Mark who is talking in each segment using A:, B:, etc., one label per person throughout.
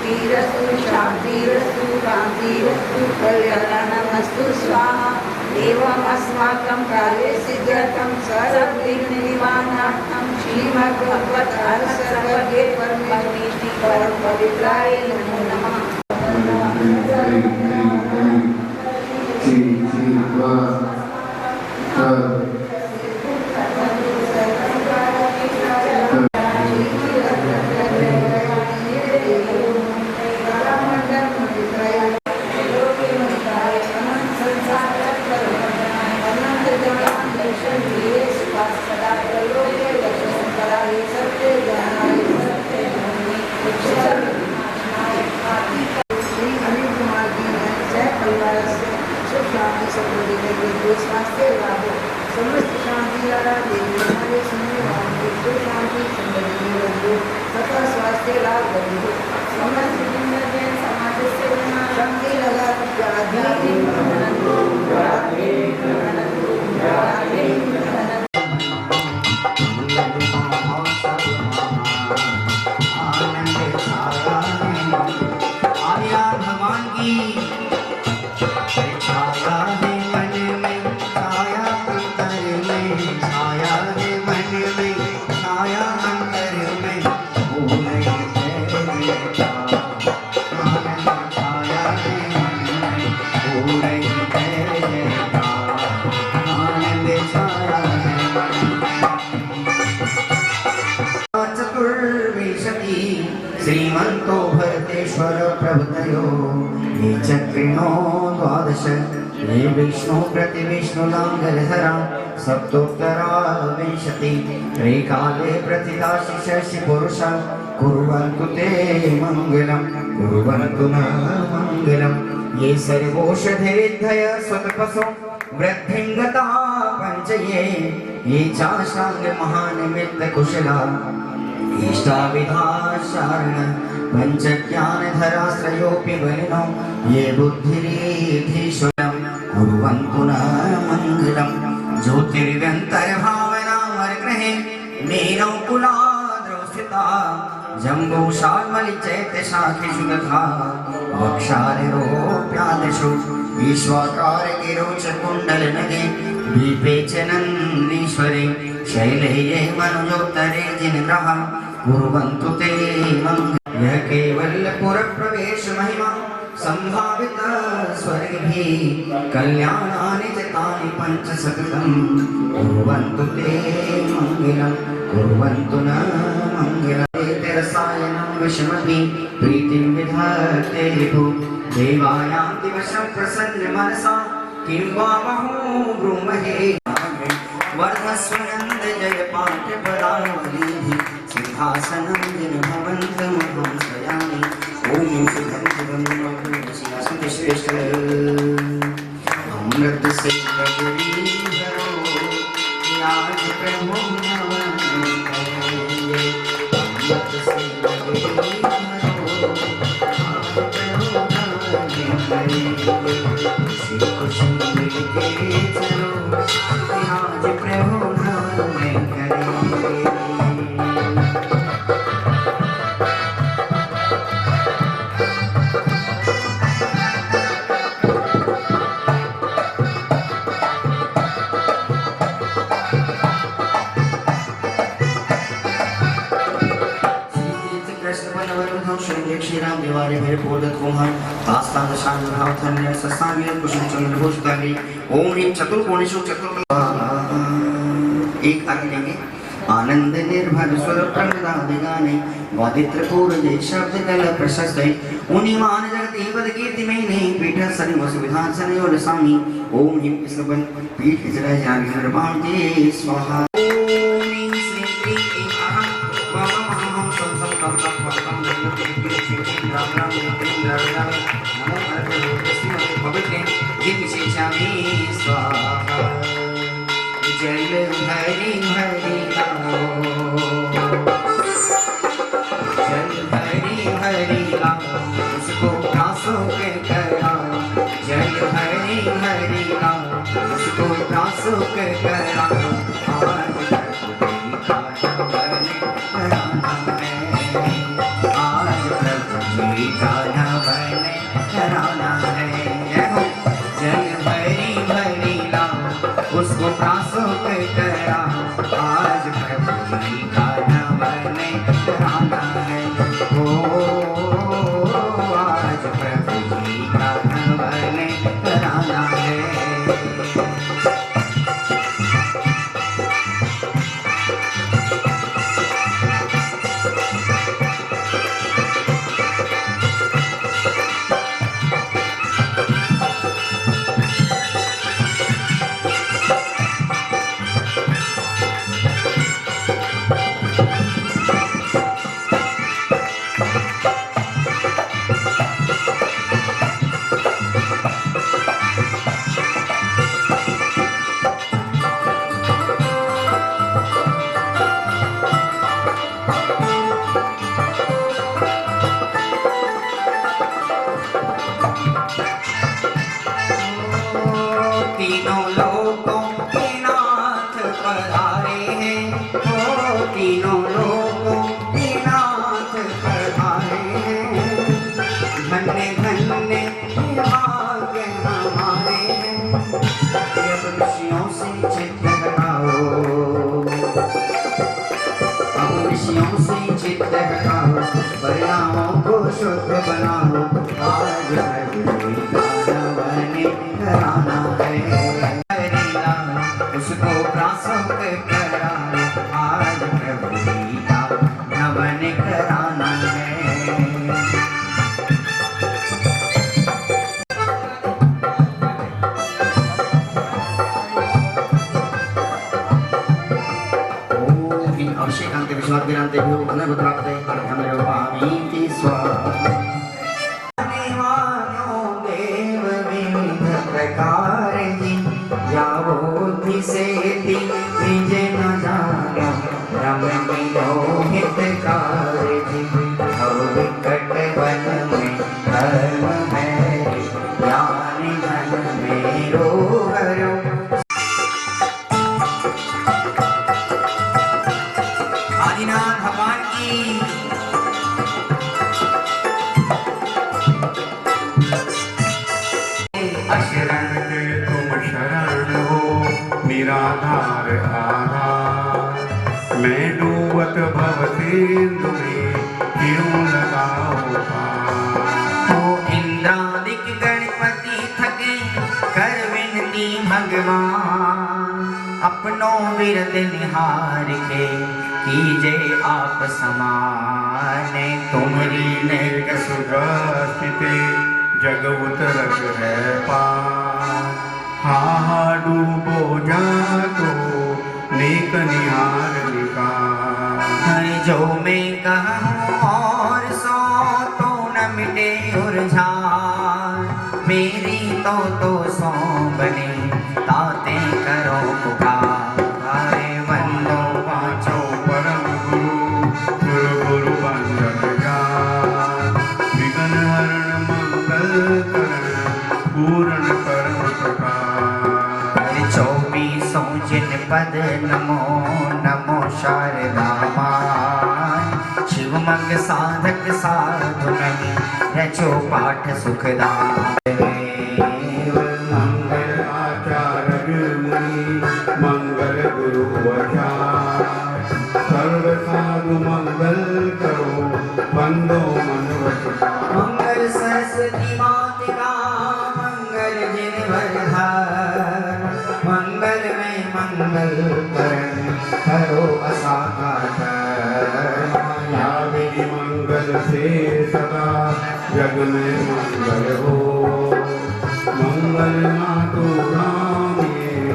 A: सुखीरस्तु शान्तिरस्तु कान्तिरस्तु कल्याणमस्तु स्वाहा। एवमस्माकं कार्ये सिद्ध्यर्थं सर्वविघ्ननिवारणार्थं श्रीमद्भगवद्गीता सर्वज्ञे परमेष्टि परम पवित्राय नमो नमः। स्वास्थ्य लाभ समस्त शांति लाभ देवी हमारे सुनने वाले को शांति समृद्धि बंधु तथा स्वास्थ्य लाभ बंधु समस्त जिंदगी समाज से शांति लगा
B: श्रीमन्तो भरतेश्वर प्रभुतयो ये चक्रिणो द्वादश ये विष्णु प्रतिविष्णुलाङ्गलधरा सप्तोत्तरा विंशति त्रैकाले प्रतिदाशिषि पुरुषा कुर्वन्तु ते मङ्गलं कुर्वन्तु न मङ्गलं ये सर्वोषधिरिद्धय स्वतपसो वृद्धिं गता पञ्चये ये चाष्टाङ्ग महानिमित्तकुशला इष्टाविधाशारण पंचज्ञानधराश्रयोऽपि बलिनो ये बुद्धिरीधीश्वरं कुर्वन्तु न मङ्गलं ज्योतिर्गन्तर्भावनामर्ग्रहे मीनौकुलाद्रौ स्थिता जम्बूषाल्मलिचैत्यशाखेषु तथा वक्षालिरोप्यादिषु विश्वाकारगिरौ च कुण्डलनगे दीपे च नन्दीश्वरे शैले ये मनुजोत्तरे जिनग्रह कुर्वन्तु ते मङ्गलं यः केवलपुरप्रवेश महिमा संभावित स्वर्गभिः कल्याणानि च तानि पञ्चशतं कुर्वन्तु ते मङ्गलं कुर्वन्तु न मङ्गलं रसायनं विषमति प्रीतिं विधत्ते विभु देवायान्ति वशं प्रसन्न मनसा किं वा महो ब्रूमहे वर्धस्वनन्द जय पाठ पदावली सिंहासनं जिनभवन्तमहं स्वयामि ॐ सुखं सुखं सिंहासन श्रेष्ठ अमृत से कबीरो आज प्रभु नमन करेंगे अमृत से कबीरो आज प्रभु नमन करेंगे खुशी खुशी मिलके चलो आज प्रभु नमन करेंगे। श्री राम देवारे मेरे बोधक कुमार आस्थान शान भाव धन्य सस्तांगे कुसुम चंद्र भूषकाली ओम ह्रीं चतुर्कोणेषु चतुर् एक आगे लेंगे आनंद निर्भर स्वर प्रमदादि गाने वादित्र पूर्जे शब्द कल प्रशस्त उन्नीमान जगति पद कीर्ति में नहीं पीठ सनि वसु विधान सनयोर स्वामी ओम ह्रीं इसबन पीठ जय जागे निर्भांति स्वाहा जय हरि हरि जय हरि हरि उसको प्रासों के करा जय हरि हरि उसको प्रासों के करा आज प्रभु जी का ढवन कराना है। जल भरी भरी लाओ उसको प्रासुक कराओ, आज प्रभु जी का ढवन कराना है। आज प्रभु जी का ढवन कराना है। तीनों लोकों के नाथ पधारे हैं, ओ तीनों लोकों के नाथ पधारे हैं। धन्य धन्य भाग्य हमारे हैं, जब ऋषियों से चित्त हटाओ, अब ऋषियों से चित्त हटाओ, परिणामों को शुद्ध बनाओ। आज प्रभु जी का ढवन कराना है। उसको प्रासुक कराओ, आज प्रभु जी का ढवन कराना है। अभिषेकांते विश्वाद्भिरांते भ्यो अनवद्राक्ते अर्घ्यमरूपामीति स्वाहा। प्रकार जी जावोधि सेति निज न जानो, रम विलोहित कारजी भव विकट वन में धर्म है, ज्ञान धन मेरो हरो। आदिनाथ भगवान की
C: शरण के तुम शरण हो, निराधार आधार। मैं डूबत भवसिंधु में क्यों लगाओ पार।
B: ओ इंद्रादिक गणपति थके कर विनती भगवान, अपनों विरद निहार के कीजे आप समान।
C: तुम्हारी नेक सुदर्शिते जग उतरत है पार। हा डूबो जातो नेक निहार निकार।
B: जो मैं कहूँ और सो तो न मिटे उर्झार, मेरी तो सो बने ताते करो पुकार।
C: वंदो पाँचों परम गुरु, गुरु बंदन जान। विघ्न हरण मंगल करण, पूर्ण परम प्रकार।
B: 24 जिन पद नमो नमो शारदा मां। शिव मंग साधक साधु नहीं, रचो पाठ सुखदाय।
C: मंगल आचार्य मुनि, मंगल गुरु वचार। सर्व साधु मंगल करो, बंदो मन वचकार।
B: मंगल सरस्वती मातृका, मंगल जिन वरधार। मंगल में मंगल करण, करो असाकार।
C: या विधि मंगल से सदा, जग में मंगल हो। मंगल मातु राम ये,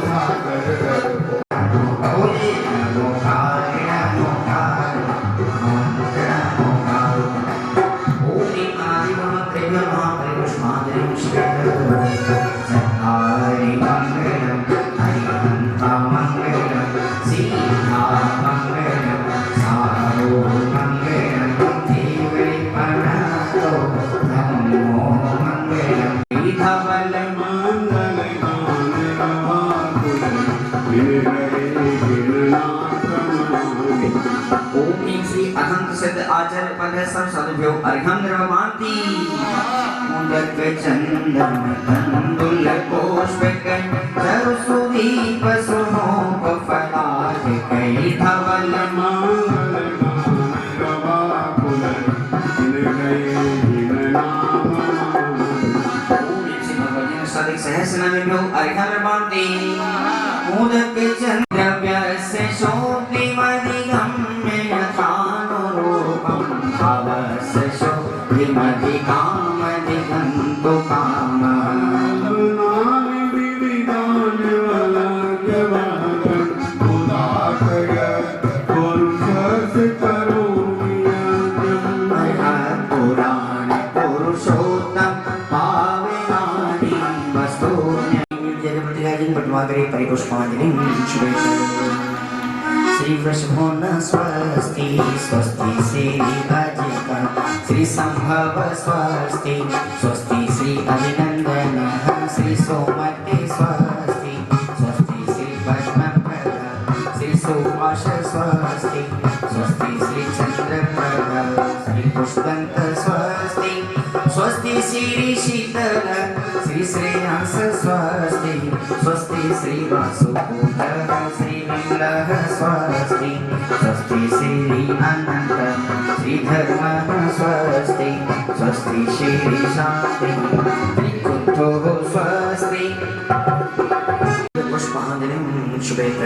C: सागर कर हो।
B: आचर पद सब सद्भ्यो अर्घ्यं निर्वमान्ति मुदक चंदन तंदुल पुष्पक चरु सुदीप सुमोक फलाज कई धवल
C: मंगल गान गवा पुलर जिन गए जिन नाम
B: सदिक सहस्रनामेभ्यो अर्घ्यं निर्वमान्ति मुदक चंद्रव्य से शोभिमधिगम्य यथानुरूपं भवस्य शोभिमधिकामधिगन्तु कामः
C: नाम विविधान अलग्यवागन उदाकय पुरुषस करोम्यजम्
B: पुराण पुरुषोत्तम पावनानि वस्तूनि पटवाकरे परिपुष्पांजलिं श्री वृषभो न स्वस्ति स्वस्ति श्री अजिता श्री संभव स्वस्ति स्वस्ति श्री अभिनंदन श्री सोमते स्वस्ति स्वस्ति श्री पद्मप्रद श्री सुभाष स्वस्ति स्वस्ति श्री चंद्रप्रद श्री पुष्पंत स्वस्ति स्वस्ति श्री शीतल श्री श्रेयांस स्वस्ति स्वस्ति श्री वासुपुत्र श्री विमलः स्वस्ति स्वस्ति श्री अनंत श्री धर्म स्वस्ति स्वस्ति श्री शांति श्री कुंठो स्वस्ति पुष्पांजलिं शुभेत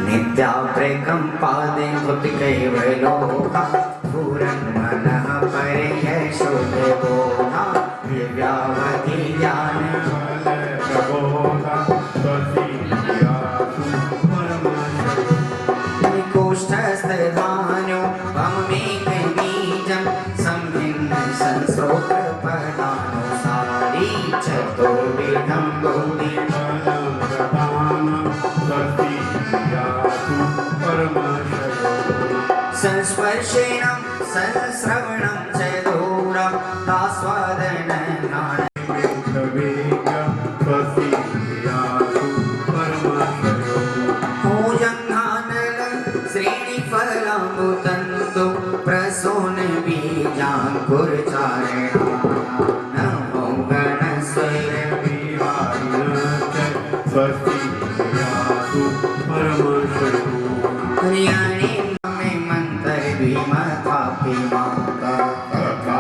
B: नित्याप्रेकं पादे भूत कैवलोका पूरन मनः परियशोदेवोना दिव्यावधि ज्ञान
C: प्रबोधा स्वस्ति
B: निकोष्ठस्थधान्यो वममेकबीजं संभिन्न संस्रोत्रपदानुसारी चतुर्विधं बोधि संस्पर्शेन संश्रवणं च दूरं तास्वादन ज्ञान पूजन्हानल श्रेणिफलामुतन्तु प्रसून बीजाङ्कुरचारिणा नमो गणस्वैर हरियाणी में मंत्र विमथापि माता तथा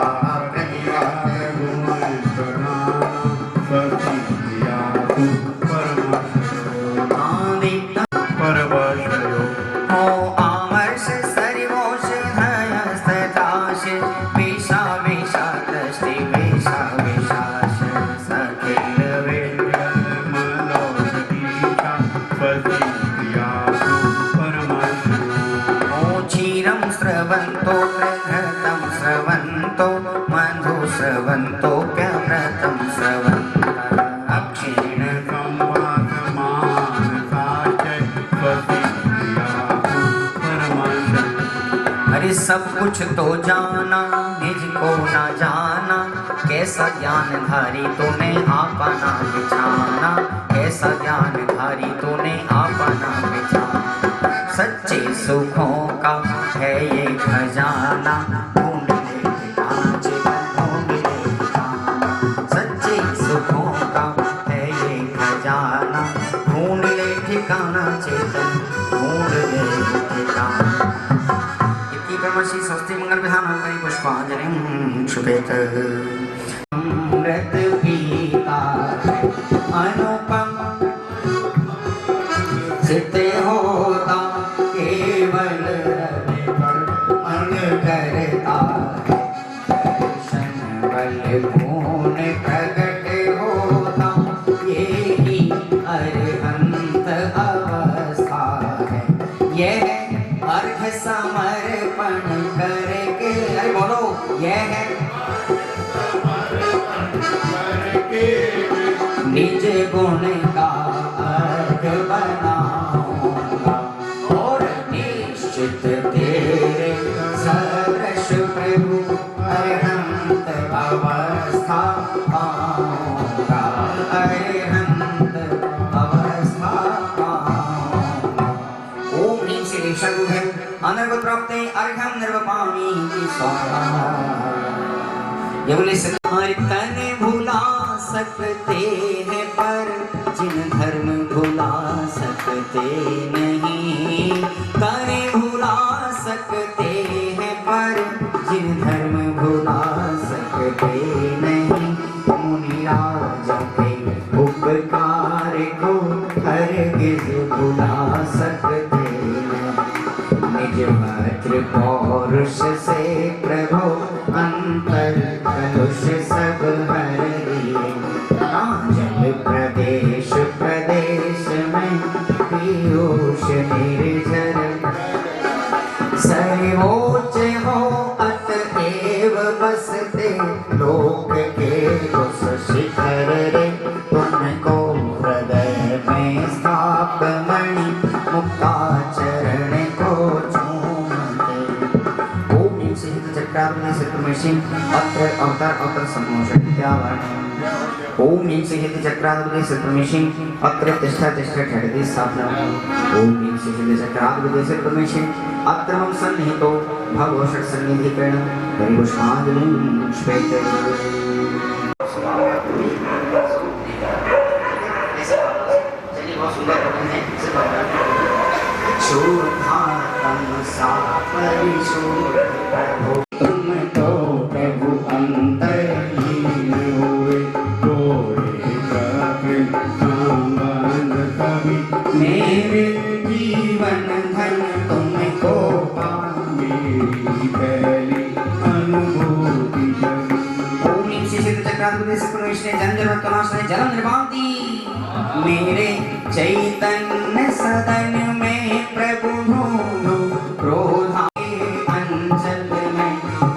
B: स्रवन्तो प्रघृतं स्रवन्तो मधु स्रवन्तोऽप्यव्रतं स्रवन्तः अक्षीण अरे सब कुछ तो जाना निज को ना जाना कैसा ज्ञानधारी तूने अपना बिछाना कैसा ज्ञानधारी तूने अपना बिछाना सच्चे सुखों का है ये खजाना ढूंढ ले ठिकाना चेतन ढूंढ ले ठिकाना सच्चे सुखों का है ये खजाना ढूंढ ले ठिकाना चेतन ढूंढ ले ठिकाना इति ब्रह्मश्री स्वस्ति मंगल विधानं परिपुष्पांजलिं शुभेत अमृत पीता अनुपम सिद्धे होता केवल मन करता दर्शन बल पूर्ण प्रकट होता यही अरहंत अवस्था है यह अर्घ समर्पण करके अरे बोलो यह निज गुण का अर्घ बनाऊंगा और निश्चित तेरे सरस प्रभु अरहंत अवस्था पाऊंगा अरहंत अवस्था पाऊंगा ओम ह्रीं श्री शर्वभं अनर्गत प्राप्ते अर्घ्यं निर्वपामि स्वाहा। ये बोले हर तन भुला सकते हैं पर जिन धर्म भुला सकते नहीं, तन भुला सकते हैं पर जिन धर्म भुला सकते नहीं। मुनि राजों के उपकार को हरगिज भुला सकते नहीं। निज भद्र पौरुष से प्रभु अंतर कलुष सब हर दिए। जल प्रदेश प्रदेश में पीयूष निर्झर, सर्वोच्च हो अतएव बसते लोक के उस शिखर रे। तुमको हृदय में स्थापमणि मुक्ता चरण को चूमते। ओम श्री चक्राग्नि सिद्धमेशि अत्र अवतार अवतार सम्मोषण विद्यावाणी। ओम श्री चक्राग्नि सिद्धमेशि अत्र तिष्ठा तिष्ठा ठहरति स्थापना। ओम श्री चक्राग्नि सिद्धमेशि अत्र मम सन्निहितो भगवो षट् सन्निधिकरण परिपुष्पाञ्जलिं श्वेते।
C: तुम तो प्रभु अंतरहीन हुए, तोरे प्रकृत संबंध कभी
B: मेरे जीवन धन तुमको पा।
C: मेरी पहली अनुभूति जगी।
B: ओम श्री सिद्ध चक्राग्नि सिद्धमेशि जन्म कलाशय जलम निर्वान्ति। मेरे चैतन्य सदन में प्रभु भूमि क्रोधा अंचल में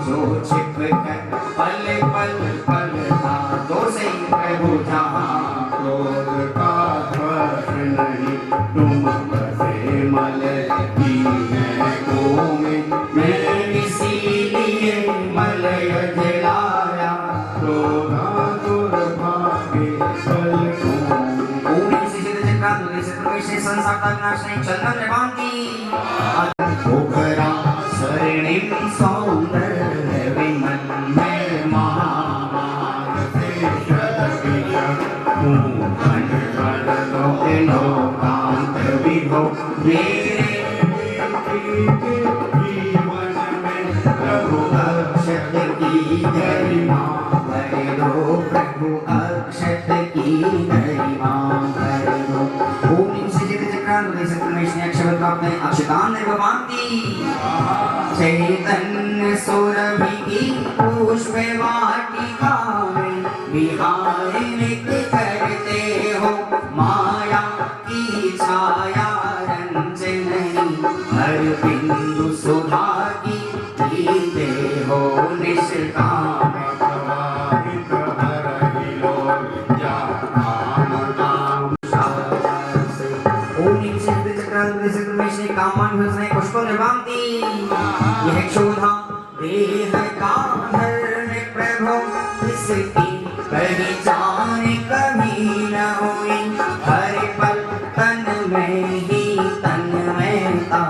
B: जो छिप कर पल पल पल था, तो से प्रभु जहाँ
C: क्रोध का स्पर्श नहीं, तुम बसे मल की महकों में।
B: मैं इसीलिए मलय जलाया।
C: क्रोधातुर भागे पलकों।
B: ओम श्री सिद्ध चक्राग्नि सिद्धमेशि संसार विनाशने चंदन निर्वान्ति। पोखरा शरणिम सौंदर्य विमल में महामान से लोकांत विभो। मेरे
C: जीवन में प्रभु
B: अक्षत की गरिमा भर दो, प्रभु अक्षत की गरिमा भर दो। ओम श्री सिद्ध चक्राग्नि सिद्धमेशि अक्षर प्राप्त अक्षतान निर्भवान्ति। चैतन्य सुरभि की पुष्प वाटिका में विहार नित्य करते हो। माया की छाया रंजन नहीं, हर बिंदु सुधा की पीते हो निष्काम।
C: प्रवाहित हरहि लोक जा काम काम।
B: ओम श्री चक्राग्नि सिद्धमेशि कामान भस्मे पुष्प निर्वान्ति। यह क्षोधा देह का धर्म प्रभु, इसकी पहचान कभी न हुई। हर पल तन में ही तन्मयता,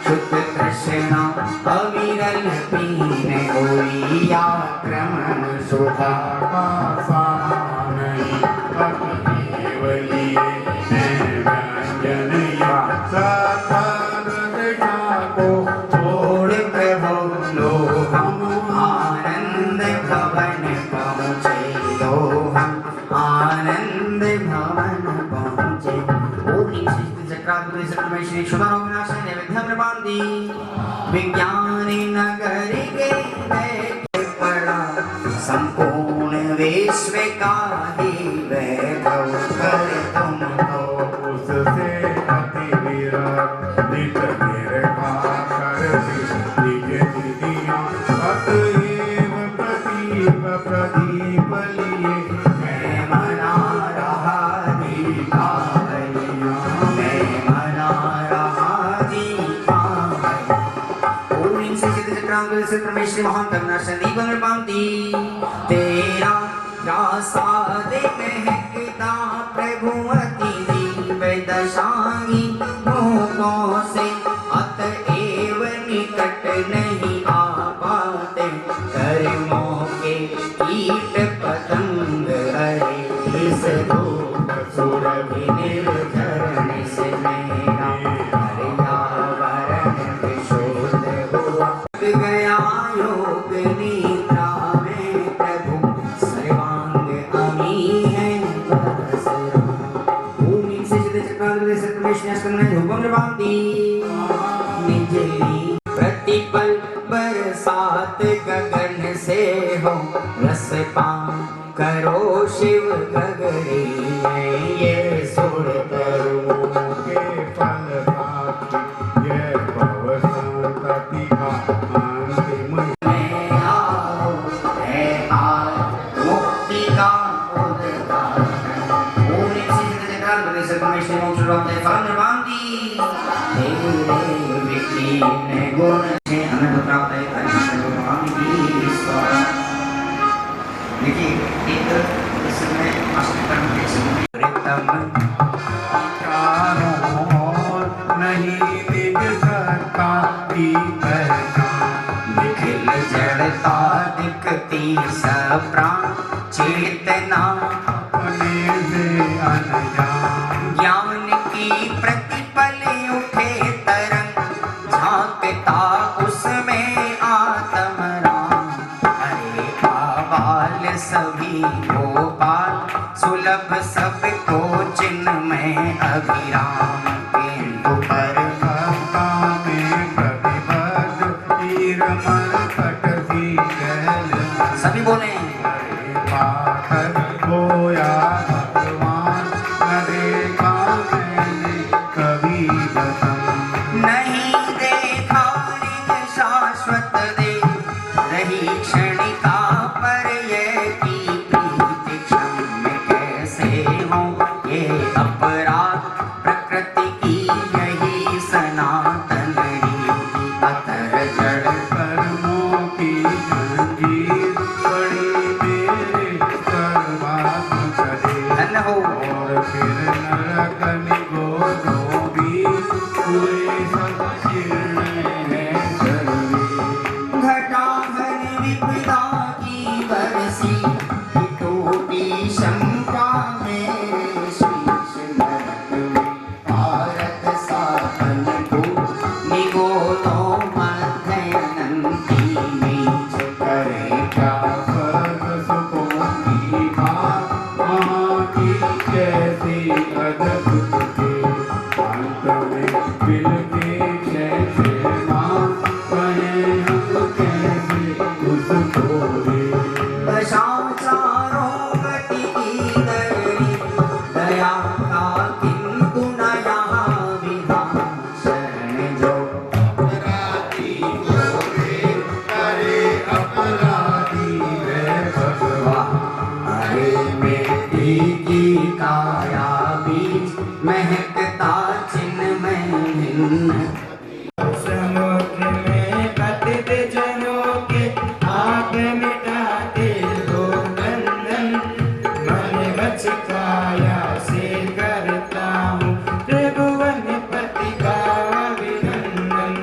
B: शुद्ध कृष्णा अविरल पीने हुई। आक्रमण
C: सुधा का सामान नहीं, केवली व्यंजन या सतत दिशा को
B: छोड़ प्रभु लो हम आनंद भवन पहुँचे। लो हम आनंद भवन पहुँचे। ओम श्री चक्राग्नि सिद्धमेशि क्षुधारोग विनाशने नैवेद्यम निर्वान्ति। विज्ञानी नगर के दैत्य पड़ा, संपूर्ण विश्व का ही वैभव कर तुमको।
C: उससे अति विरक्त नित निर्भा करती निज निधियाँ। अतएव प्रदीप प्रदीप लिए
B: मैं मना रहा दीपावलियाँ, मैं मना रहा दीपावलियाँ। ओम श्री सिद्ध चक्राग्नि सिद्धमेशि महान करुणाशय दीपं निर्वान्ति। तेरा प्रसाद महकता प्रभु अति दिव्य दशांगी लोकों से, अतएव निकट नहीं आ पाते। बांधी निजली प्रतिपल बरसात गगन से हो रस पान करो शिव गगरी ये सुर तरु
C: के फल साथी ये भव संतति का अंतिम
B: में आओ है हाल मुक्ति का उद्धार ओम सिद्धि बने सकमेश्वर मोक्ष राम फल बांधी तेरे विकीन गुण से अनंत प्राप्त है कृष्ण भगवान की स्वाहा। देखिए एक इसमें अष्टकर्म के समय
C: नहीं निज सत्ता की पहचान
B: निखिल जड़ता दिखती सप्राण चेतना
C: अपने से अनजान
B: ज्ञान की प्रतिपल उठे तरंग झांकता उसमें आत्म राम हरे आबाल सभी गोपाल सुलभ सबको चिन्ह में अभिराम केंद्र पर
C: सत्ता में प्रतिबद्ध तीर मरकट सी गहल
B: सभी बोले
C: पाथर होया भगवान न देखा मैंने कभी बसम
B: नहीं देखा निज शाश्वत दे रही क्षणिका पर ये की प्रीति क्षण कैसे हो ये अपराध प्रकृति की यही सनातन रीति अतर जड़
C: कर्मों की जंजीर बड़ी मेरे सर्वात्म करे
B: धन हो
C: और फिर नरक निगोदों भी पूरे सब शीर्ण है सर्वी
B: घटाघन विपदा की बरसी टूटी शंका मेरे शीश नरक में भारत साधन को निगोदो मध्य अनंती नीच करे
C: क्या स्वर्ग सुखों की बात वहाँ की कैसी अद्भुत थी अंत में बिल के कैसे माँ कहें हम कैसे उसको रे
B: दशाचारों गति की दरी दया का किंतु न यहाँ विधान शरण जो
C: अपराधी होवे करे अपराधी वे भगवान
B: अरे बेटी की काया बीच महकता चिन्ह में भिन्न
D: समुद्र में पतित जनों के आग मिटाते दो नंदन मन वच काया से करता हूँ त्रिभुवन पति का अभिनंदन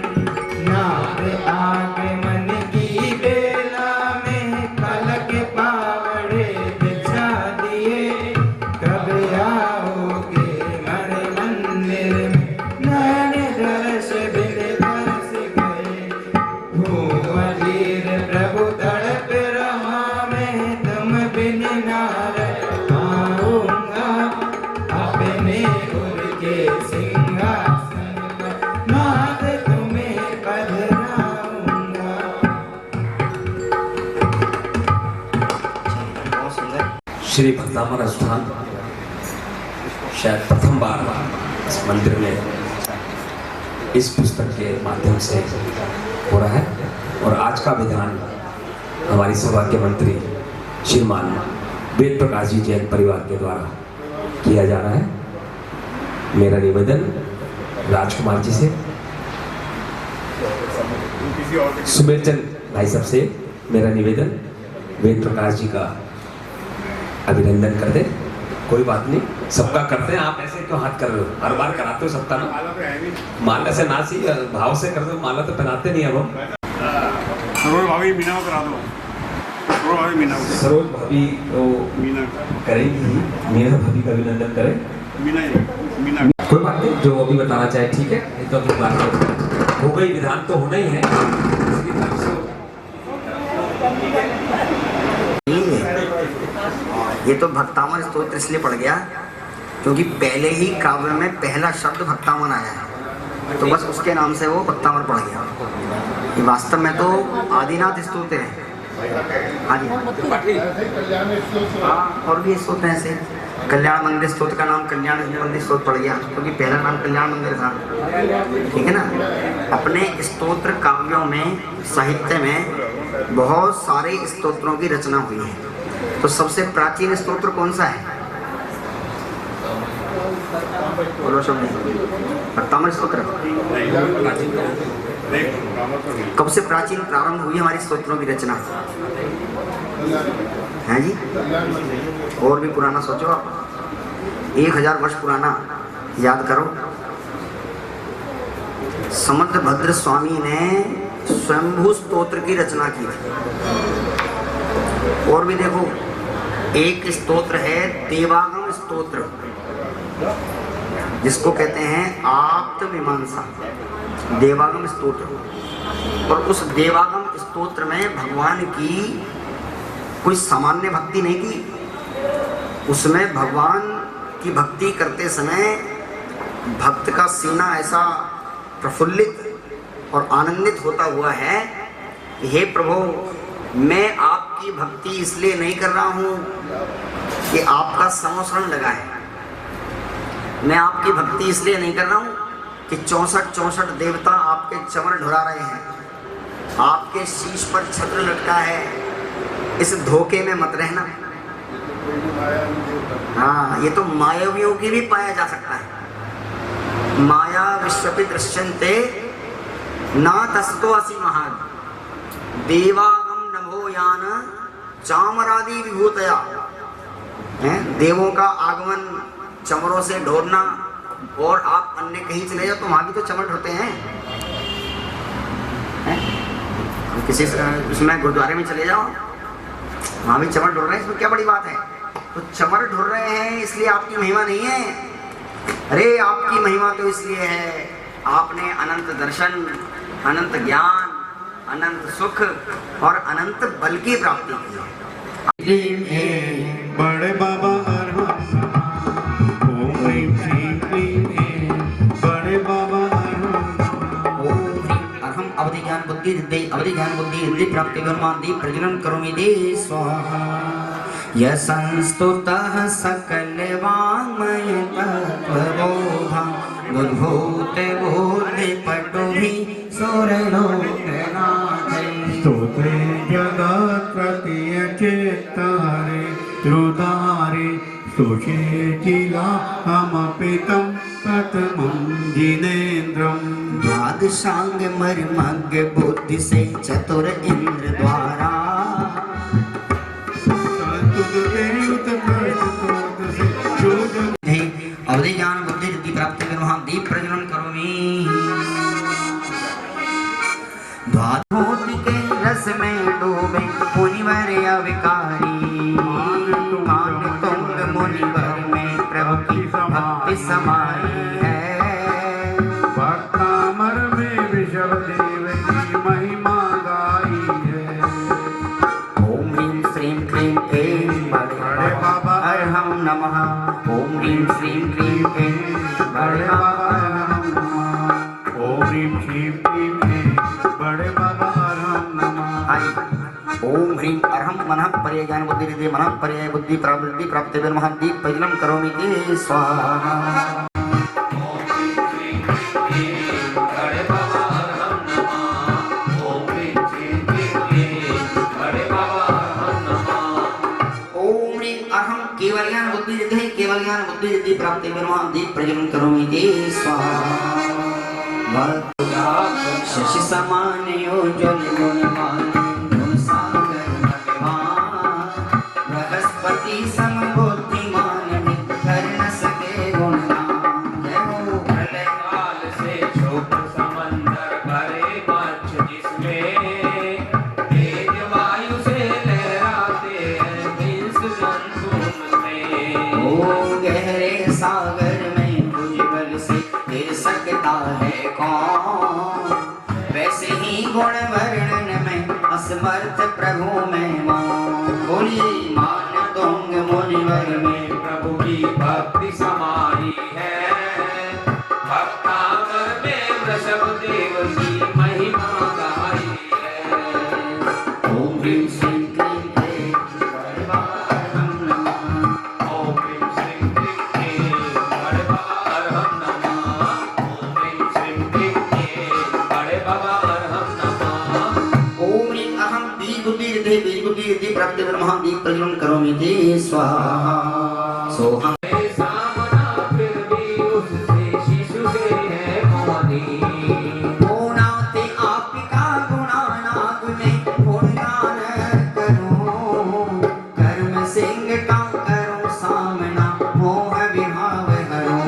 D: नाद आग मन की बेला में पलक पावड़े बिछा दिए कब आओगे मन मंदिर में नैन दर्श बिन बरस गए भूवलीर प्रभु तड़प रहा मैं तुम बिन नार आऊंगा अपने उर के सिंहासन पर नाथ तुम्हें पधराऊंगा।
B: बहुत सुंदर
E: श्री भक्तामन स्थान शायद प्रथम बार इस मंदिर में इस पुस्तक के माध्यम से हो रहा है और आज का विधान हमारी सभा के मंत्री श्रीमान वेद प्रकाश जी जैन परिवार के द्वारा किया जा रहा है। मेरा निवेदन राजकुमार जी से, सुमेर चंद भाई साहब से मेरा निवेदन वेद प्रकाश जी का अभिनंदन कर दे। कोई बात नहीं, सबका करते हैं, आप ऐसे क्यों हाथ कर रहे हो? हर बार कराते हो सबका ना, माला से ना सी भाव से कर दो, माला तो पहनाते नहीं अब हम।
C: सरोज भाभी मीना को करा दो, सरोज भाभी मीना को,
E: सरोज भाभी तो
C: मीना
E: करेंगी, मीना भाभी का अभिनंदन करें।
C: मीना
E: कोई बात नहीं, जो अभी बताना चाहे ठीक है, ये तो अपनी बात हो गई, विधान तो होना ही है। इसकी तरफ से
B: ये तो भक्तामन स्तोत्र इसलिए पड़ गया क्योंकि पहले ही काव्य में पहला शब्द भक्तामन आया है। तो बस उसके नाम से वो पत्तावर पड़ गया। ये वास्तव में तो आदिनाथ स्तोत्र है। हाँ जी, हाँ, और भी स्तोत्र हैं ऐसे। कल्याण मंदिर स्तोत्र का नाम कल्याण मंदिर स्तोत्र पड़ गया क्योंकि पहला नाम कल्याण मंदिर था। ठीक है ना। अपने स्तोत्र काव्यों में, साहित्य में बहुत सारे स्तोत्रों की रचना हुई है। तो सबसे प्राचीन स्तोत्र कौन सा है? बोलो शब्द। पत्तावर स्तोत्र। कब से प्राचीन प्रारंभ हुई हमारी स्तोत्रों की रचना? है जी। और भी पुराना सोचो आप, 1000 वर्ष पुराना याद करो। समुद्रभद्र स्वामी ने स्वयंभू स्तोत्र की रचना की थी। और भी देखो, एक स्तोत्र है देवागम स्तोत्र, जिसको कहते हैं आप्त मीमांसा, देवागम स्तोत्र। और उस देवागम स्तोत्र में भगवान की कोई सामान्य भक्ति नहीं की, उसमें भगवान की भक्ति करते समय भक्त का सीना ऐसा प्रफुल्लित और आनंदित होता हुआ है कि हे प्रभु, मैं आपकी भक्ति इसलिए नहीं कर रहा हूँ कि आपका संवत्सरण लगा है, मैं आपकी भक्ति इसलिए नहीं कर रहा हूँ कि 64 देवता आपके चमर ढुरा रहे हैं, आपके शीश पर छत्र लटका है, इस धोखे में मत रहना। हाँ, ये तो मायावियों की भी पाया जा सकता है। माया विश्वपि दृश्यन्ते ना तस्तो असि महान देवागम नभो यान चामरादि विभूतया। देवों का आगमन चमरों से ढोरना, और आप अन्य कहीं चले जाओ तो वहां भी तो चमर ढोते हैं। किसी उसमें गुरुद्वारे में चले जाओ, वहां भी चमर ढोल रहे हैं, इसमें क्या बड़ी बात है? तो चमर ढोल रहे हैं इसलिए आपकी महिमा नहीं है। अरे आपकी महिमा तो इसलिए है, आपने अनंत दर्शन, अनंत ज्ञान, अनंत सुख और अनंत बल की प्राप्ति की है।
C: बड़े बाबा ओम ह्रीं श्रीं क्लीं बड़े बाबा
B: अहम अवधि ज्ञान बुद्धि हृदय अवधि ज्ञान बुद्धि हृदय प्राप्ति ब्रह्मादि प्रज्वलन करोमि दे स्वाहा। यह संस्तुतः सकल वाङ्मय तत्त्वबोधा बुद्भूत बुद्धि पटुभि सुरलोकनाथै।
C: स्तोत्रे जगत् प्रतीय चेत्तारे त्रुदारे सुषेचिला हमपितं प्रथमं जिनेन्द्रं।
B: भागशांग मर्मज्ञ बुद्धि से चतुर इंद्र द्वारा अवधि ज्ञान बुद्धि रिद्धि प्राप्ति वहाँ दीप प्रज्वलन करोमि। द्वादशोति के रस में डूबे मुनिवर अविकारी, मान तुंग मुनिवर में प्रभु की भक्ति समाई है।
C: भक्तामर में विषव देव की महिमा गाई है।
B: ओम ह्रीं श्रीं क्लीं ऐं बड़े बाबा अरहं नमः। ओम ह्रीं श्रीं क्लीं ऐं बड़े बाबा अरहं नमः।
C: ओम ह्रीं श्रीं क्लीं ऐं बड़े बाबा अरहं नमः।
B: ओम ह्रीं अरहं मनः पर्याय ज्ञान बुद्धि हृदय मनः पर्याय बुद्धि प्राप्ति प्राप्ति ब्रह्म दीप प्रज्वलन करोमि ते स्वाहा। केवल ज्ञान बुद्धि रिद्धि केवल ज्ञान बुद्धि रिद्धि प्राप्ति ब्रह्म दीप प्रज्वलन करोमि ते स्वाहा। शशि समान योजन गुणवान गुण सागर भगवान, बृहस्पति सम बुद्धिमान कर न सके गुणगान।
F: प्रलय काल से शोक समंदर भरे मच्छ जिसमें तेज वायु से लहराते हैं हिंस जंतु उसमें।
B: ओ गहरे सागर में भुजबल से गिर सकता है कौन, वैसे ही गुण वर्णन में असमर्थ प्रभु में मौन। बोलिए मान तुंग मुनिवर में
F: प्रभु की भक्ति समाई है। भक्तावर में
B: प्रज्वलन करोमीति स्वाहा सोहम
F: सामना फिर भी उससे शिशु से है मोदी
B: गुणाते आपका गुणाना गुने गुणगान करो कर्म सिंह का करो सामना मोह विभाव हरो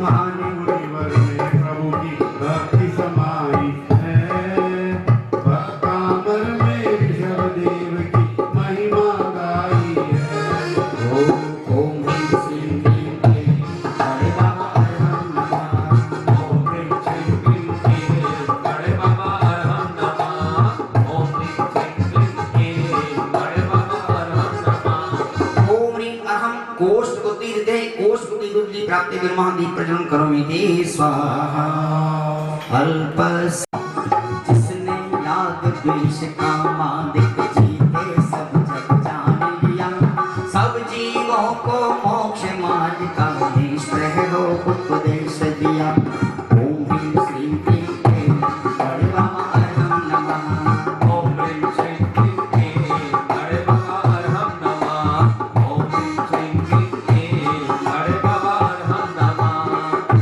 B: मान
C: मुनिवर में प्रभु की भक्ति समाई है भक्तामर में ऋषभ देव की महिमा गाई है
B: ओम ह्रीं श्रीं क्लीं क्लीं हरे बाबा अरहं नमः
F: ओम ह्रीं श्रीं क्लीं क्लीं बड़े बाबा अरहं नमः ओम ह्रीं श्रीं क्लीं क्लीं बड़े बाबा अरहं नमः
B: ओम ह्रीं अहम कोष बुद्धि हृदय कोष बुद्धि बुद्धि प्राप्ति विमहादीप प्रज्वलन करोमीति स्वाहा अल्प जिसने याद द्वेष कामा दिख जीते सब जग जान लिया सब जीवों को मोक्ष मार्ग का निश्चय हो उपदेश दिया ओम ह्रीं श्रीं क्लीं क्लीं बड़े बाबा अरहं नमः
F: ओम ह्रीं श्रीं क्लीं क्लीं बड़े बाबा अरहं नमः ओम ह्रीं श्रीं क्लीं क्लीं बड़े बाबा अरहं नमः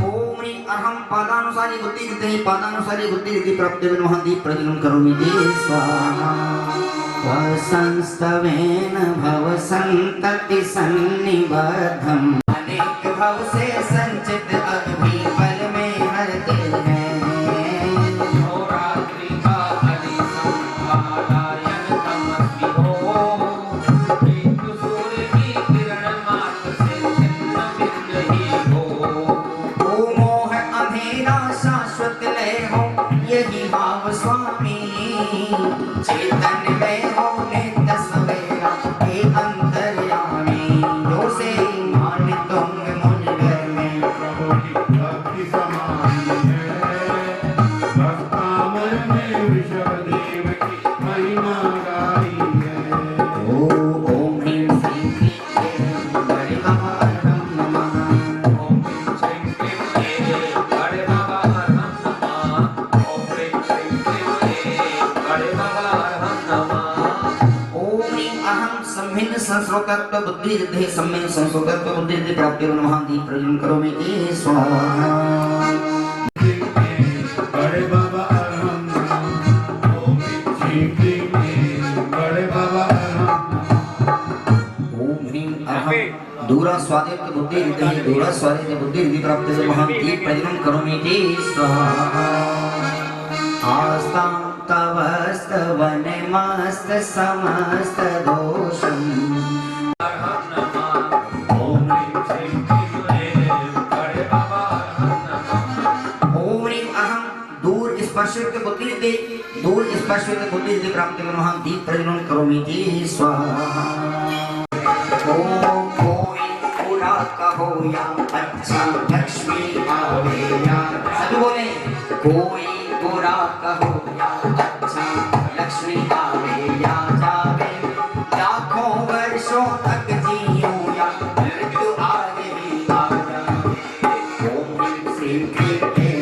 B: ओम ह्रीं अहम पादानुसारी बुद्धि हृदय पादानुसारी बुद्धि हृदय प्राप्ति विमहादीप प्रज्वलन करोमीति स्वाहा वसंस्तवेन भव संतति सन्निबद्धम् अनेक भव से संचित अभी पल में हरते हैं
F: नवरात्रि का बलि संपादायन तमस्वि हो मृत्यु सूर्य की किरण मात्र से छिन्न भिन्न ही हो
B: ओ मोह अंधेरा शाश्वत लय हो यही भाव स्वामी चेतन में हो नित्य सवेरा हे अंतर्यामी जो से मान तुम मुनिवर में
C: प्रभु की भक्ति समाई है भक्तामर में ऋषभ देव की महिमा गाई है
B: ओम ह्रीं श्रीं क्लीं क्लीं बड़े बाबा अरहं नमः
F: ओम ह्रीं श्रीं क्लीं क्लीं बड़े बाबा अरहं नमः ओम ह्रीं श्रीं क्लीं क्लीं बड़े बाबा अरहं नमः
B: ओम ह्रीं अहम संभिन्न संस्रोतत्व बुद्धि हृदय सम्मिन्न संस्रोतत्व बुद्धि हृदय प्राप्ति विमहादीप प्रज्वलन करोमीति स्वाहा
C: बड़े बाबा अरहं नमः ओम ह्रीं क्लीं क्लीं बड़े बाबा अरहं
B: ओम ह्रीं अहम दूरा स्वादित्य बुद्धि हृदय दूरा स्वादित्य बुद्धि हृदय प्राप्ति विमहादीप प्रज्वलन करोमीति स्वाहा आस्तां तव स्तवने मस्त समस्त दोषम्
F: अरहं नमः ओम ह्रीं श्रीं क्लीं क्लीं बड़े बाबा अरहं नमः
B: ओम ह्रीं अहम दूर स्पर्शित बुद्धि हृदय दूर स्पर्शित बुद्धि हृदय प्राप्ति विमहादीप प्रज्वलन करोमीति स्वाहा ओम कोई बुरा कहो या अच्छा लक्ष्मी आवे या सभी बोले कोई बुरा कहो या अच्छा लक्ष्मी आवे या जावे लाखों वर्षों तक जियो या मृत्यु आवे ही आवे ओम ह्रीं श्रीं क्लीं क्लीं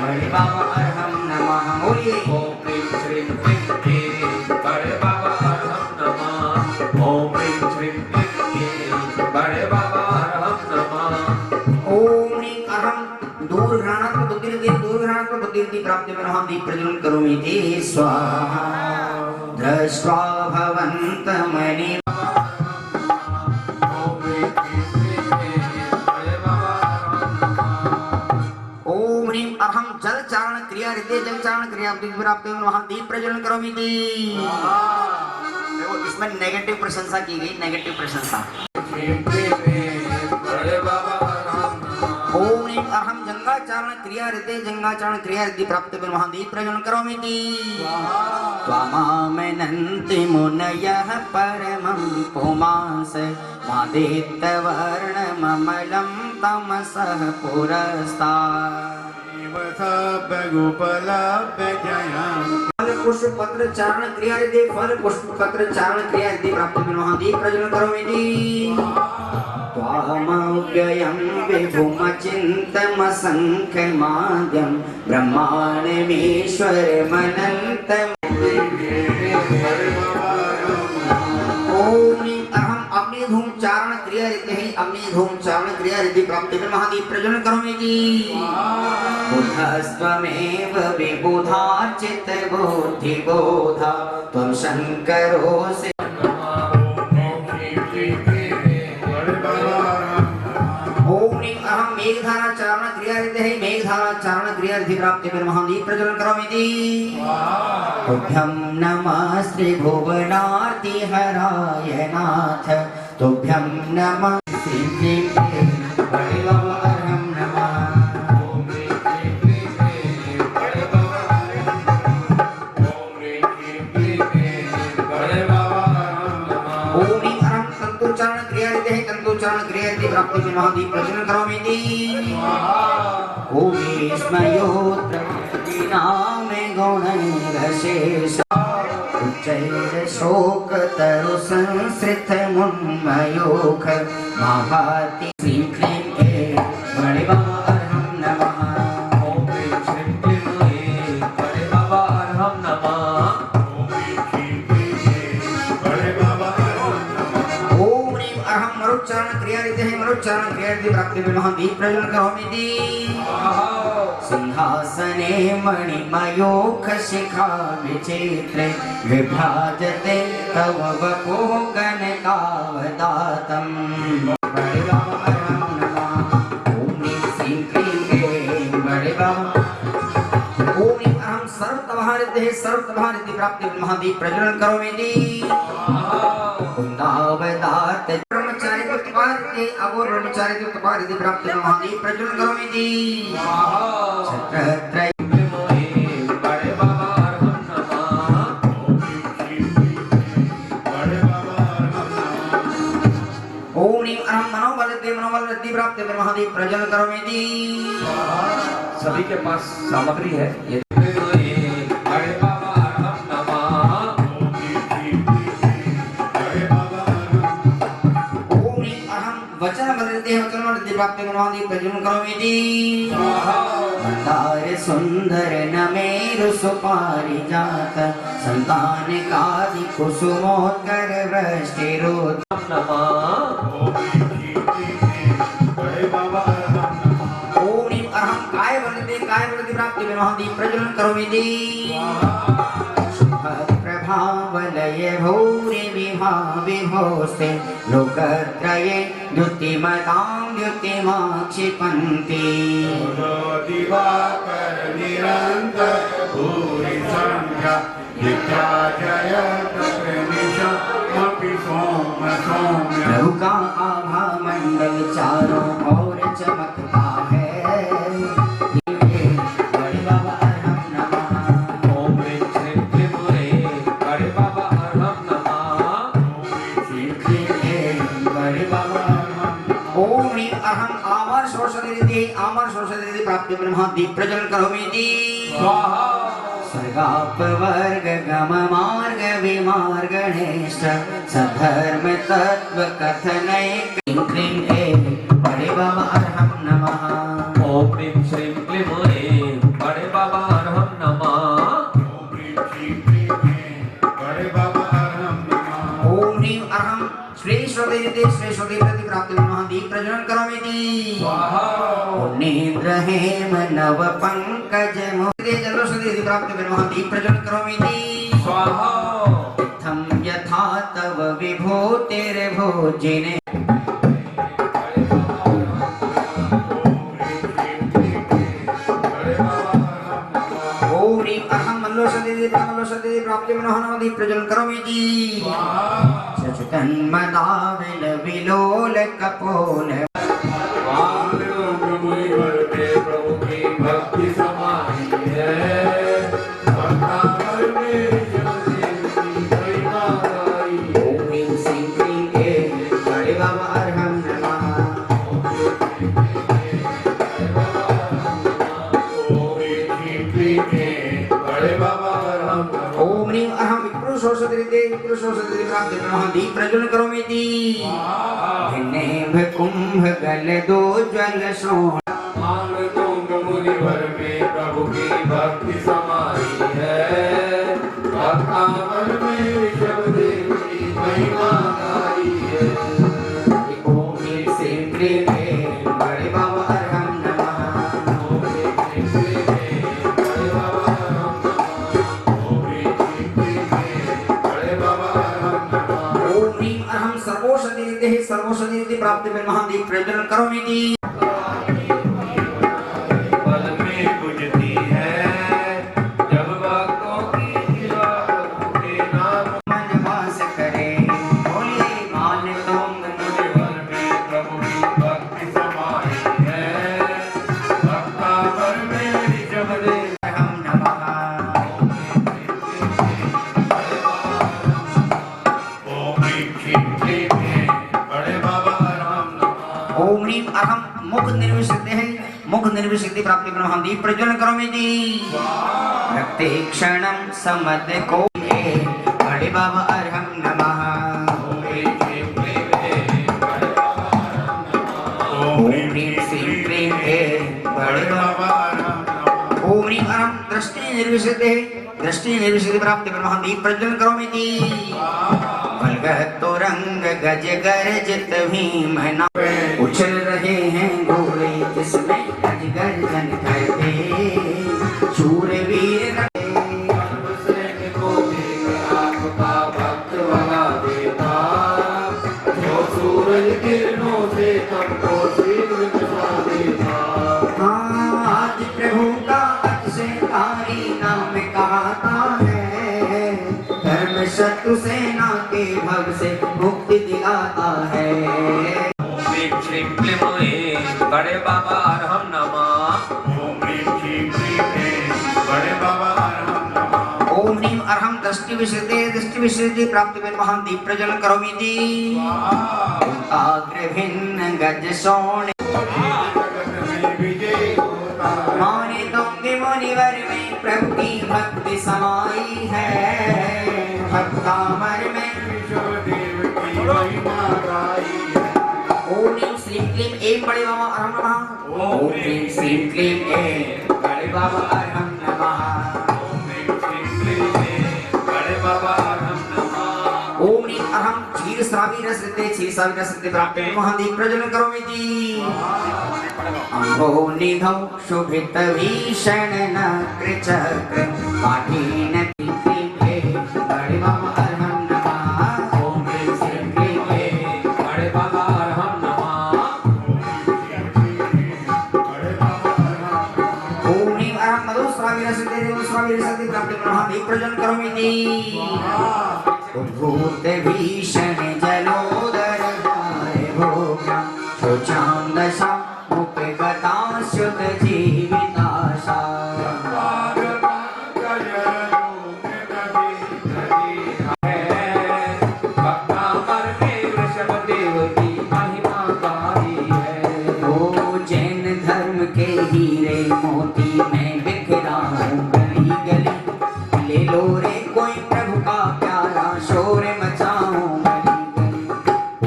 B: बड़े बाबा अरहं नमः बोलिए
F: ओम ह्रीं श्रीं क्लीं क्लीं बड़े बाबा अरहं नमः ओम ह्रीं श्रीं क्लीं क्लीं बड़े बाबा अरहं नमः
B: ओम ह्रीं अहम दूर घ्राणात्मक बुद्धि हृदय दूर घ्राणात्मक बुद्धि हृदय प्राप्ति विमहादीप प्रज्वलन करोमीति स्वाहा दृष्ट्वा भवन्तमणि
F: ओम ह्रीं क्लीं क्लीं बड़े बाबा अरहं नमः
B: ओम ह्रीं अहम जल चारण क्रिया हृदय जल चारण क्रिया बुद्धि प्राप्ति विमहादीप प्रज्वलन करोमीति देखो इसमें नेगेटिव प्रशंसा की गई नेगेटिव प्रशंसा
F: क्लीं क्लीं बड़े बाबा अरहं नमः
B: ओम ह्रीं अहम जंगाचारण क्रिया हृदय जंगाचारण क्रिया हृदय प्राप्ति विमहादीप प्रज्वलन करोमीति त्वमामनन्ति मुनयः परमं पुमांस मादित्यवर्णममलं तमसः पुरस्तात्
C: गोपलाभ्य जयं
B: फल पुष्प पत्र चारण क्रिया हृदय फल पुष्प पत्र चारण क्रिया हृदय प्राप्ति विमहादीप प्रज्वलन करोमीति त्वामव्ययं विभुमचिन्तमसङ्ख्यमाद्यं ब्रह्माण्डमीश्वरमनन्तम् ओम अहम अग्नि धूम चारण क्रिया रीति है अग्नि धूम चारण क्रिया रीति प्राप्ति में महादीप प्रज्वलन करोमि जी बुद्धस्त्वमेव विबुधार्चित बुद्धि बोधा त्वं शंकरो से मेघधारा चारण क्रिया रीति है मेघधारा चारण क्रिया रीति प्राप्ति में महादीप प्रज्वलन करोमि जी तुभ्यं नमः श्री भुवनार्ति हराय नाथ तुभ्यं नमः श्री क्लीं बड़े बाबा अरहं नमः
C: ओम ह्रीं क्लीं क्लीं बड़े बाबा ओम ह्रीं क्लीं क्लीं बड़े बाबा
B: ओम ह्रीं अरहं तंतु चारण क्रिया रीति है तंतु चारण क्रिया रीति प्राप्ति में महादीप प्रज्वलन करोमि जी ओमेश्मयोत्र नामे गुणैरशेष उच्चैर शोक तरु संसृत मुन्मयोख महाति श्रीं क्लीं बड़े बाबा अरहं नमः
F: ओम ह्रीं श्रीं क्लीं बड़े बाबा अरहं नमः
C: ओम ह्रीं क्लीं क्लीं बड़े बाबा
B: ओम ह्रीं अरहं मरुच्चारण क्रिया रीति है मरुच्चारण क्रिया रीति प्राप्ति में महादीप प्रज्वलन करोमि जी सिंहासने मणिमयोख शिखा विचित्रे विभ्राजते तव वपुः कनकावदातं बड़े बाबा अरहं नमः ओम ह्रीं श्रीं क्लीं बड़े बाबा ओम ह्रीं अहं सर्वतमहारिद्धि प्राप्ति में महादीप प्रज्वलन करोमि जी कुंदावदात ब्रह्मचारी उत्पादिते अघोर ब्रह्मचारी उत्पादिते प्राप्ति में महादीप प्रज्वलन करोमि जी छत्रत्रय
F: बड़े बाबा अरहं नमः
B: ओम ह्रीं अहं मनोबल रिद्धि प्राप्ति में महादीप प्रज्वलन करोमि जी
E: सभी के पास सामग्री है ये
F: बड़े बाबा अरहं नमः
B: ओम ह्रीं अहं वचन बदलते हैं वचन रिद्धि प्राप्ति में महादीप प्रज्वलन करोमि जी मंदार सुंदर नमेरु सुपारिजात संतान कादि कुसुमोत्कर वृष्टिरोध
F: नमः
B: ओम ह्रीं अहं काय बलते प्राप्ति में महादीप प्रज्वलन करोमि जी प्रभावलय भूरि विभा विभोस्ते लोकत्रये द्युतिमतां द्युतिमा क्षिपन्ति
C: दिवाकर निरंतर भूरि संध्या नित्याजय तत्निशमपि सोम सौम्य
B: प्रभु का आभा मंडल चारों ओर चमकता है बड़े बाबा अरहं नमः
F: ओम ह्रीं श्रीं क्लीं बड़े बाबा अरहं नमः
B: श्रीं क्लीं बड़े बाबा ओम ह्रीं अहं आमर शोषण रिद्धि प्राप्ति में महादीप प्रज्वलन करोमि जी
F: स्वाहा
B: स्वर्गापवर्ग गम मार्ग विमार्गणेश सधर्म तत्व कथनय क्लीं क्लीं बड़े बाबा अरहं नमः
F: ओम ह्रीं श्रीं क्लीं बड़े बाबा अरहं नमः
C: ओम ह्रीं क्लीं क्लीं बड़े बाबा अरहं नमः
B: ओम ह्रीं अहं श्रेष्ठदेवते प्राप्ति में महादीप प्रज्वलन करोमि जी
F: स्वाहा
B: पुण्येन्द्र हेम नव पंकज मोदे जलोषदेवते प्राप्ति में महादीप प्रज्वलन करोमि जी
F: स्वाहा
B: इत्थं यथा तव विभूतिर् भोजिने ओम ह्रीं अहं मल्लोषदेवते प्राप्ति में महादीप प्रज्वलन करोमि जी चतन्मदाविल विलोल कपोल
C: मुनिवर के प्रभु की भक्ति समाई है भक्तावर में महिमा गाई
B: ओम ह्रीं श्रीं क्लीं बड़े बाबा अरहं नमः
C: ओम ह्रीं क्लीं क्लीं बड़े बाबा अरहं नमः
B: ओम ह्रीं अहं विप्रुशोषदिते प्राप्ति में महादीप प्रज्वलन करोमि जी भिन्नेभ कुंभ गलदो ज्वल शोण
C: तुंग मुनिवर में प्रभु की भक्ति समाई है भक्तावर में ऋषभ देव की महिमा
B: सर्वोषधि सर्वोषधि प्राप्ति में महादीप प्रज्वलन करोमीति।
C: पल में बुझती है जब भक्तों की के नाम
B: मन वास करे बोलिए मान तुम
C: मुझे मन में प्रभु की भक्ति समाई है भक्ता पर मेरी जब दे
B: हम नमः।
C: ओम ह्रीं क्लीं क्लीं बड़े बाबा राम नमः।
B: ओम ह्रीं अहम मुख निर्विशुद्धि है मुख निर्विशुद्धि प्राप्ति में महादीप प्रज्वलन करोमीति। रक्ते क्षणम समद को बड़े बाबा अरहम नमः।
C: ओम ह्रीं क्लीं क्लीं बड़े बाबा राम नमः।
B: ओम ह्रीं श्रीं क्लीं बड़े बाबा। ओम ह्रीं अहम दृष्टि निर्विशुद्धि प्राप्ति में महादीप प्रज्वलन करोमीति। तो रंग गज गर्जित भीम ना उछल रहे हैं घोड़े जिसमें गज गर्जन करते शूरवीर
C: आपका भक्त बना देता जो सूरज किरणों से तुमको शीघ्र दिखा देता।
B: आज प्रभु का अक्षयकारी नाम कहता है धर्म शत्रु सेना के भव से मुक्ति दिलाता है।
F: ओम ह्रीं श्रीं क्लीं बड़े बाबा अरहम नमः।
C: ओम ह्रीं क्लीं क्लीं बड़े बाबा राम नमः।
B: ओम ह्रीं अरहम दृष्टि विशुद्धि प्राप्ति में महादीप प्रज्वलन करोमीति। अग्र भिन्न गज सोने माने तुंगे मुनिवर में प्रभु की भक्ति समाई है भक्तामर में ओम ह्रीं श्रीं क्लीं ऐं बड़े बाबा अरहम नमः। ओम ह्रीं श्रीं क्लीं ऐं बड़े बाबा अरहम नमः। ओम ह्रीं अरहम क्षीर श्रावी रसते प्राप्ति में महादीप प्रज्वलन करोमीति। अम्भो निधौ शोभित भीषण नक्र चक्र पाठीन क्लीं क्लीं बड़े बाबा अरहम नमः।
F: ओम ह्रीं श्रीं क्लीं बड़े बाबा अरहम नमः।
B: ओम ह्रीं अरहम मधु श्रावी रसते प्राप्ति में महादीप प्रज्वलन करोमीति। भूत भीषण जलोदर भोगा शोचांदशा मुख गता शुद्ध जीविताशा।
F: भक्तामर में वृषभ देव की महिमा गाई है।
B: ओ जैन धर्म के हीरे मोती मैं बिखराऊं गली गली ले लो रे कोई प्रभु का प्यारा शोर मचाऊं गली गली।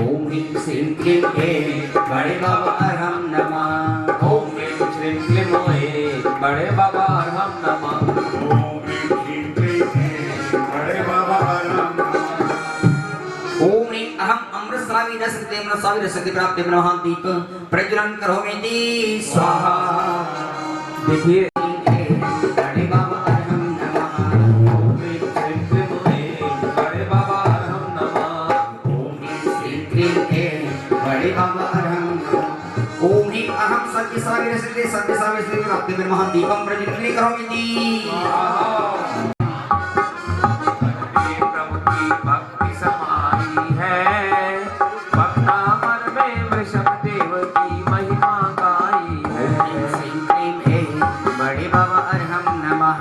B: ओम ह्रीं श्रीं क्लीं बड़े बाबा अरहम नमः।
F: ओम ह्रीं श्रीं क्लीं बड़े बाबा अरहम नमः।
B: ओम ह्रीं अहम अमृत श्रावी रसते प्राप्ति में महादीप प्रज्वलन करोमीति। स्वाहा।
F: देखिए
B: बड़े बाबा अरहम नमः।
F: ओम ह्रीं श्रीं क्लीं बड़े बाबा अरहम नमः।
B: ओम ह्रीं श्रीं क्लीं बड़े बाबा अरहम नमः। ओम ह्रीं अहम सत्य श्रावी रसते प्राप्ति में महादीपम प्रज्वलन करोमीति।
F: प्रभु की भक्ति समाई है भक्तामर में वृषभ देव की महिमा गाई है।
B: बड़े बाबा अरहम नमः।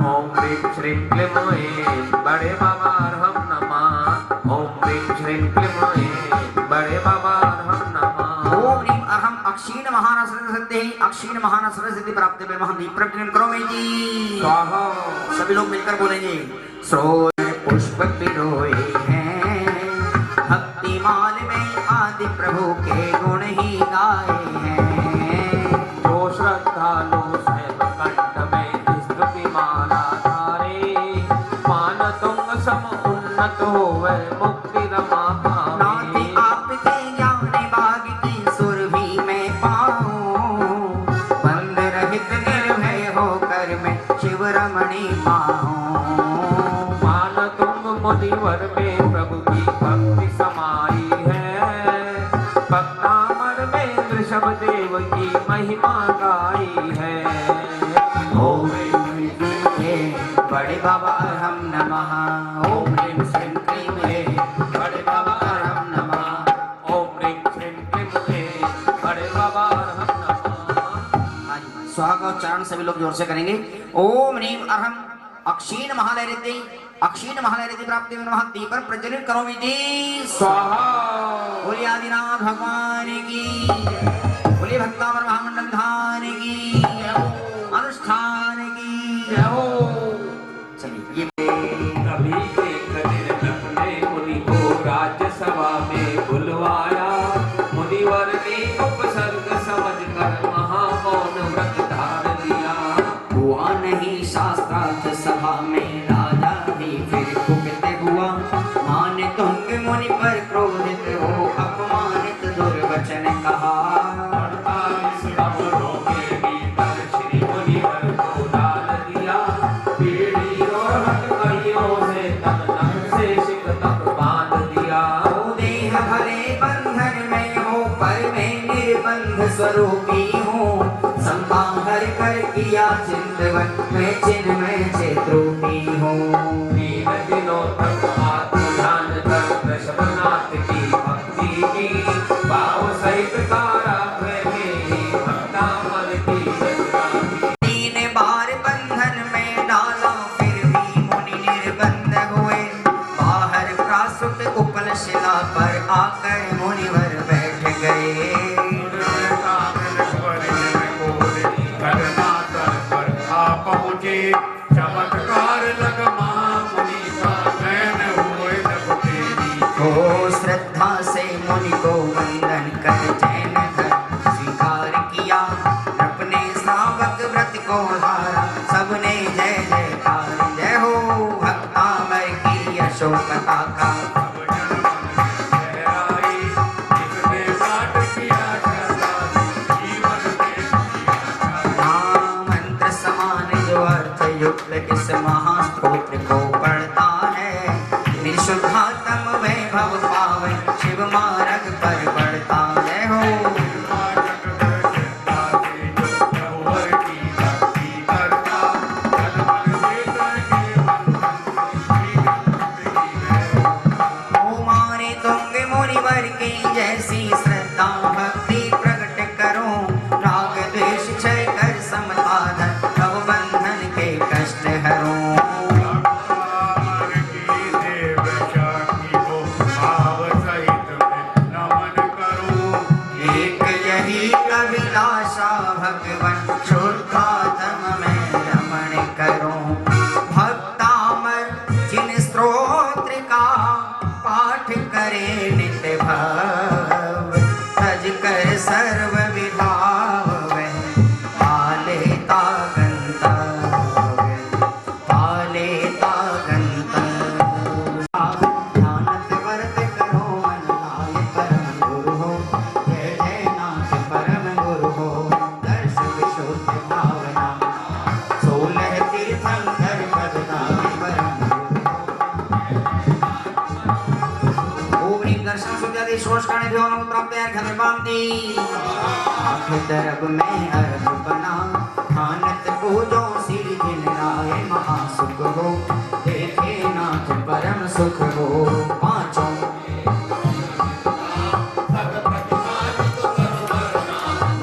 F: ओम ह्रीं श्रीं क्लीं बड़े बाबा अरहम नमः। ओम ह्रीं श्रीं क्लीं बड़े बाबा अरहम नमः।
B: ओम ह्रीं अहम अक्षीण महानसर सिद्धि प्राप्ति में महादीप प्रज्वलन करोमीति।
F: स्वाहा।
B: सभी लोग मिलकर बोलेंगे। स्रोत पुष्प पिरोए हैं भक्ति माल में आदि प्रभु के गुण ही गाए हैं।
F: जो श्रद्धालु स्वयं कंठ में स्तुति माला धारे मान तुंग सम उन्नत होवे मुक्ति रमा
B: नाथी
F: पावे।
B: आपके ज्ञान बाग की सुर भी मैं पाऊं बंद रहित निर्भय होकर मैं शिव रमणी पाऊं।
F: मान तुंग मुनिवर में प्रभु की भक्ति समाई
B: का उच्चारण सभी लोग जोर से करेंगे। ओम ह्रीम अहम अक्षीण महालयरिति प्राप्ति में नमः दीपन प्रज्वलित करो विधि
C: स्वाहा।
B: बोलिए आदिनाथ भगवान की, बोलिए भक्तावर महामंडल धान की, अनुष्ठान की। चलिए ये
F: कभी एक दिन अपने मुनि को राज्यसभा में बुलवाया। मुनिवर ने उपसर्ग समझकर महामौन व्रत धार लिया।
B: हुआ नहीं शास्त्रार्थ सभा में राजा भी फिर कुपित हुआ। माने तुंग मुनि पर क्रोधित हो अपमानित दुर्वचन कहा।
F: 48 कमरों के भीतर श्री मुनिवर को डाल दिया। पीढ़ी और हथकड़ियों से तन तन से शिक तक बांध दिया।
B: ओ देह भले बंधन में हो पर मैं निर्बंध स्वरूपी हूँ। संभार कर किया चिंतवन मैं चिन्मय चेत्रूपी हूँ।
F: 3 दिनों तक आत्मध्यान कर वृषभनाथ की भक्ति की। भाव सहित कारागृह में भक्तामर की रचना की।
B: 3 बार बंधन में डाला फिर भी मुनि निर्बंध हुए। बाहर प्रासुत उपल शिला पर आकर मुनिवर बैठ गए।
C: चमत्कार लग महामुनि का नयन हुए जब तेरी।
B: ओ श्रद्धा से मुनि को वंदन कर जैन धर्म स्वीकार किया। अपने श्रावक व्रत को हारा सबने जय जयकार। जय हो भक्तामर की यशोकथा का। मंत्र समान जो अर्थ युक्त किस महास्तोत्र को पढ़ता है। निशुद्धात्म वैभव पावन शिव मार्ग पर बढ़ता है। हो ओ माने तुंग मुनिवर की जैसी श्रद्धा भक्ति प्रकट करो। राग द्वेष क्षय कर समता तब बंधन के कष्ट हरो। एक यही अभिलाषा भगवन शुद्धात्म में रमण करो। भक्तामर जिन स्तोत्र का पाठ करे नित्य भाव। तज कर सर्व विभाव वह पालेता गंतव्य। ध्यानत व्रत करो मन लाय परम गुरु हो। जय जय नाथ परम गुरु हो। दर्श विशुद्ध भावना 16 तीर्थंकर पदनाम परम गुरु। ओम ह्रीं दर्शन सुद्यादि शोषकाणे ध्यान प्राप्तयार खनिर्बांति। आँख दरब में अर्घ बना ध्यानत पूजो श्री जिन राय महासुख हो। देखे नाथ परम सुख हो। पांचों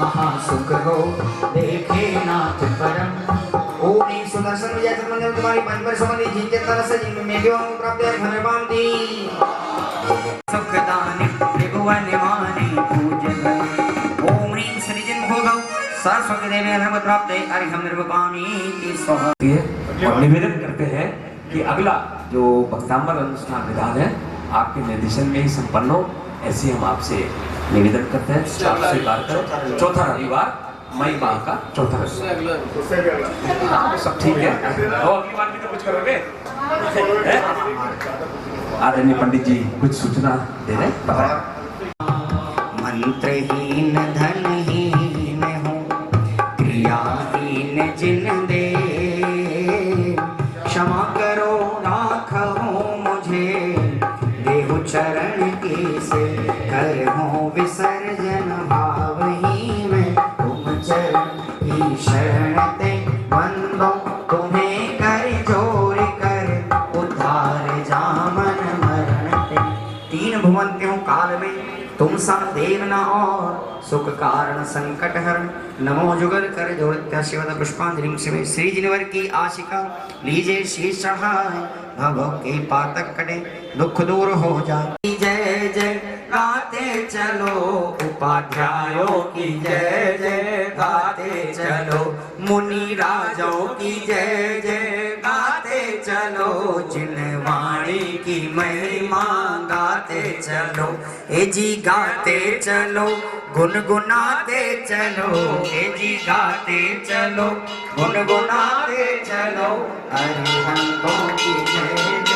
B: महासुख हो देखे नाथ परम। ओम ह्रीं सुदर्शन विजय संबंध तुम्हारी पंच पर संबंधी जिनके तरस जिन में जो प्राप्त है धनबांति। सुखदानी त्रिभुवन माने पूजन। ओम ह्रीं सृजन भोगौ सरस्वती देवी धर्म प्राप्त है अरिहम निर्वपामी की स्वाहा।
E: और निवेदन करते हैं कि अगला जो भक्तामर अनुष्ठान विधान है आपके निर्देशन में ही संपन्न हो, ऐसे हम आपसे निवेदन करते हैं। आप स्वीकार करें। चौथा रविवार मई माह का चौथा रविवार। सब ठीक है। तो अगली बार भी तो कुछ करोगे। आदरणीय पंडित जी कुछ सूचना दे रहे हैं।
B: मंत्रहीन धनहीन हो क्रियाहीन जिन दे। क्षमा करो राखो मुझे देहु चरण की से। कर हो विसर्जन भावही में तुम चरण की शरण ते। बंदो तुम्हें कर जोर कर उद्धार जामन मरण ते। 3 भुवन त्यों काल में तुम सा देव न और सुख कारण संकट हरण नमो जुगल कर जोड़त्या शिवद पुष्पांजलि शिवे श्री जिनवर की आशिका लीजे शीश चढ़ाए भव के पातक कटे दुख दूर हो जाए। जय जय गाते चलो उपाध्यायों की जय जय गाते चलो मुनि राजाओं की जय जय गाते चलो जिन वाणी की महिमा गाते चलो ए जी गाते चलो गुनगुनाते चलो ए जी गाते चलो गुनगुनाते चलो अरिहंतों की जय जय